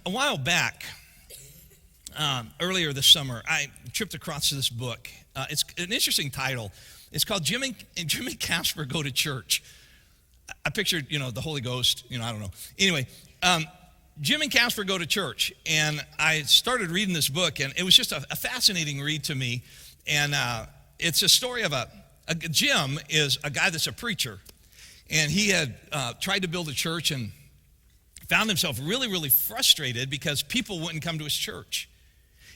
A while back, earlier this summer, I tripped across this book. It's an interesting title. It's called Jim and Casper Go to Church. I pictured, the Holy Ghost, I don't know. Anyway, Jim and Casper Go to Church. And I started reading this book, and it was just a fascinating read to me. And it's a story of Jim is a guy that's a preacher. And he had tried to build a church and found himself really, really frustrated because people wouldn't come to his church.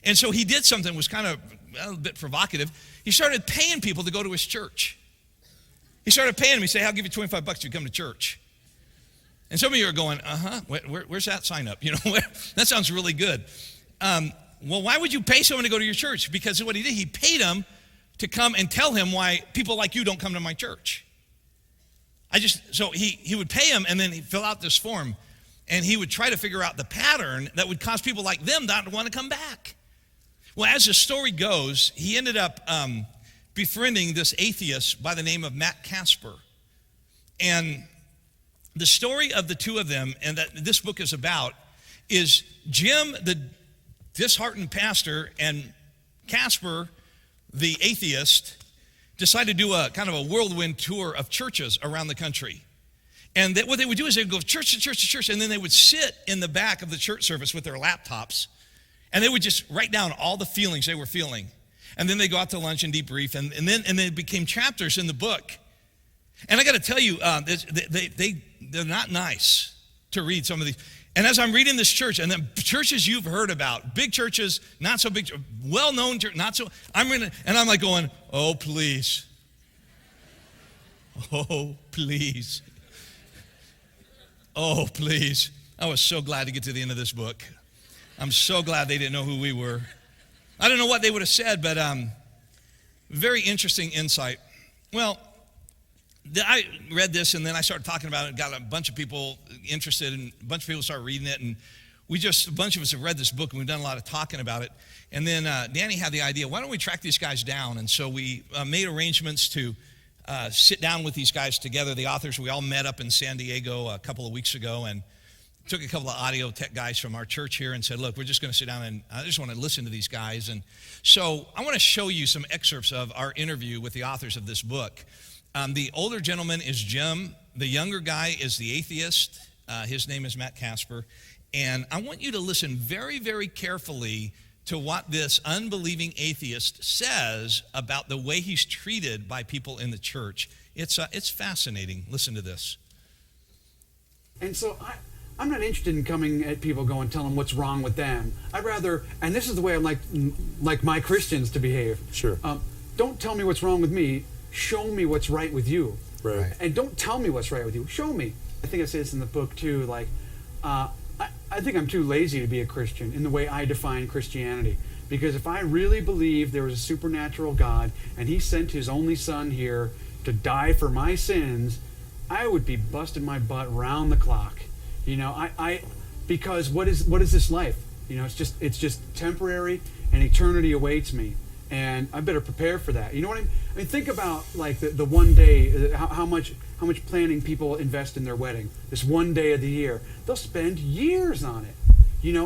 And so he did something that was kind of a bit provocative. He started paying people to go to his church. He started paying them. He said, "I'll give you $25 if you come to church." And some of you are going, where's that sign up? That sounds really good. Well, why would you pay someone to go to your church? Because what he did, he paid them to come and tell him why people like you don't come to my church. So he would pay him, and then he'd fill out this form, and he would try to figure out the pattern that would cause people like them not to want to come back. Well, as the story goes, he ended up befriending this atheist by the name of Matt Casper. And the story of the two of them, and that this book is about, is Jim, the disheartened pastor, and Casper, the atheist, decided to do a kind of a whirlwind tour of churches around the country. And what they would do is they would go church to church to church, and then they would sit in the back of the church service with their laptops, and they would just write down all the feelings they were feeling. And then they go out to lunch and debrief, and then it became chapters in the book. And I got to tell you, they're not nice to read, some of these. And as I'm reading this church, and then churches you've heard about, big churches, not so big, well-known church, not so, and I'm like going, oh, please. Oh, please. Oh, please. I was so glad to get to the end of this book. I'm so glad they didn't know who we were. I don't know what they would have said, but very interesting insight. Well, I read this, and then I started talking about it, got a bunch of people interested, and a bunch of people started reading it, and a bunch of us have read this book, and we've done a lot of talking about it. And then Danny had the idea, why don't we track these guys down? And so we made arrangements to sit down with these guys together, the authors. We all met up in San Diego a couple of weeks ago, and took a couple of audio tech guys from our church here and said, look, we're just going to sit down, and I just want to listen to these guys. And so I want to show you some excerpts of our interview with the authors of this book. The older gentleman is Jim. The younger guy is the atheist. His name is Matt Casper. And I want you to listen very, very carefully to what this unbelieving atheist says about the way he's treated by people in the church. It's fascinating. Listen to this. And so I'm not interested in coming at people going, tell them what's wrong with them. I'd rather, and this is the way I like my Christians to behave. Sure. Don't tell me what's wrong with me. Show me what's right with you. Right. And don't tell me what's right with you. Show me. I think I say this in the book too. Like, I think I'm too lazy to be a Christian in the way I define Christianity. Because if I really believed there was a supernatural God and He sent His only Son here to die for my sins, I would be busting my butt round the clock. Because what is this life? It's just temporary, and eternity awaits me, and I better prepare for that. You know what I mean? Think about like the one day, how much planning people invest in their wedding. This one day of the year, they'll spend years on it.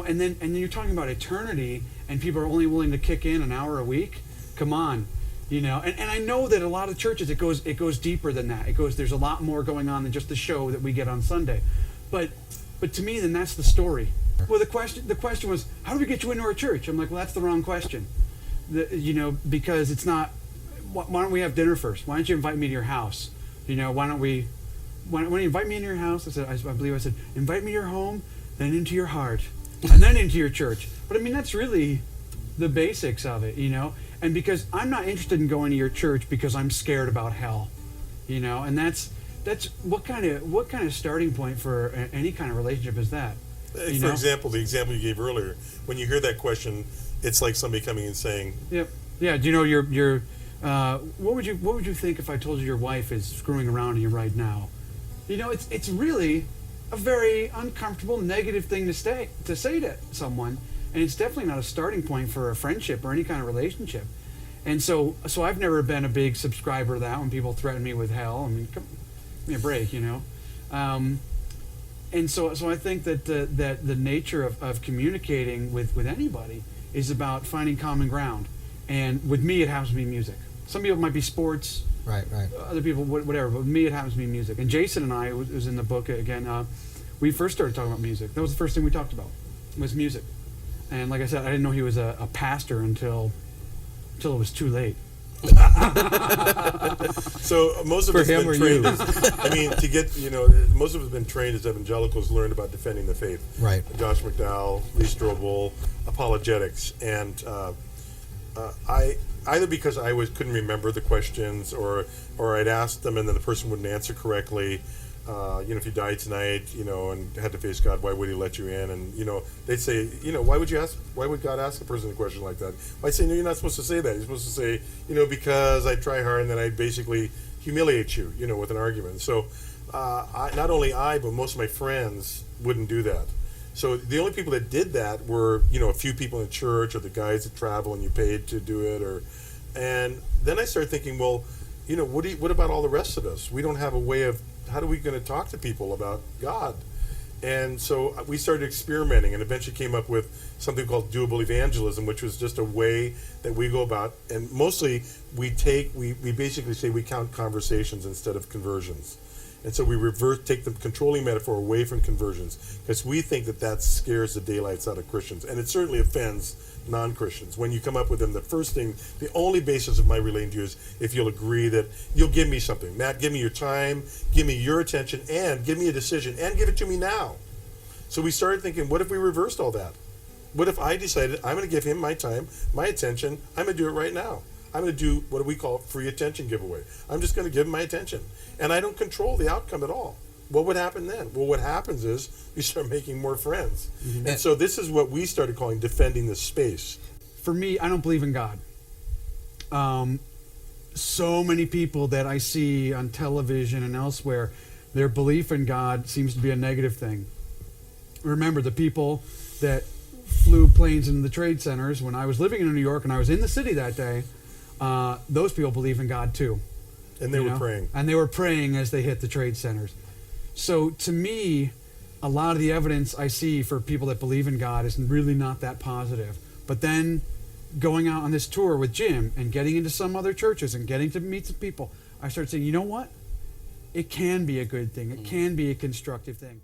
And then you're talking about eternity, and people are only willing to kick in an hour a week. Come on. And I know that a lot of churches it goes deeper than that. There's a lot more going on than just the show that we get on Sunday. But to me, then that's the story. Well, the question was, how do we get you into our church? I'm like, well, that's the wrong question. Because it's not. Why don't we have dinner first? Why don't you invite me to your house? Why don't you invite me into your house? I believe I said, invite me to your home, then into your heart, and then into your church. But that's really the basics of it, And because I'm not interested in going to your church because I'm scared about hell, and that's what kind of starting point for any kind of relationship is that? For example, the example you gave earlier, when you hear that question, it's like somebody coming and saying, "Yep, yeah. Do you know your what would you think if I told you your wife is screwing around you right now?" It's really a very uncomfortable, negative thing to say to someone, and it's definitely not a starting point for a friendship or any kind of relationship. And so I've never been a big subscriber to that when people threaten me with hell. Give me a break, And so I think that the nature of communicating with anybody is about finding common ground. And with me, it happens to be music. Some people it might be sports. Right. Other people, whatever. But with me, it happens to be music. And Jason and I, it was in the book again, we first started talking about music. That was the first thing we talked about, was music. And like I said, I didn't know he was a pastor until it was too late. So most of For us him been or trained you? as, I mean, most of us have been trained as evangelicals, learned about defending the faith. Right. Josh McDowell, Lee Strobel, apologetics, and I either because I couldn't remember the questions, or I'd asked them and then the person wouldn't answer correctly. If you died tonight, and had to face God, why would He let you in? And they'd say, why would God ask a person a question like that? I'd say, no, you're not supposed to say that. You're supposed to say, because I try hard, and then I'd basically humiliate you, with an argument. So, not only but most of my friends wouldn't do that. So the only people that did that were, a few people in church, or the guys that travel and you paid to do it, and then I started thinking, well, what about all the rest of us? We don't have a way of, how are we going to talk to people about God? And so we started experimenting, and eventually came up with something called doable evangelism, which was just a way that we go about, and mostly we basically say we count conversations instead of conversions. And so we take the controlling metaphor away from conversions, because we think that scares the daylights out of Christians, and it certainly offends non-Christians. When you come up with them, the only basis of my relating to you is if you'll agree that you'll give me something. Matt, give me your time, give me your attention, and give me a decision, and give it to me now. So we started thinking, what if we reversed all that? What if I decided I'm going to give him my time, my attention, I'm going to do it right now. I'm going to do what we call free attention giveaway. I'm just going to give him my attention. And I don't control the outcome at all. What would happen then? Well, what happens is you start making more friends. Mm-hmm. And so this is what we started calling defending the space. For me, I don't believe in God. So many people that I see on television and elsewhere, their belief in God seems to be a negative thing. Remember, the people that flew planes into the trade centers when I was living in New York and I was in the city that day, those people believe in God too. And they were praying. And they were praying as they hit the trade centers. So to me, a lot of the evidence I see for people that believe in God is really not that positive. But then going out on this tour with Jim and getting into some other churches and getting to meet some people, I started saying, you know what? It can be a good thing. It can be a constructive thing.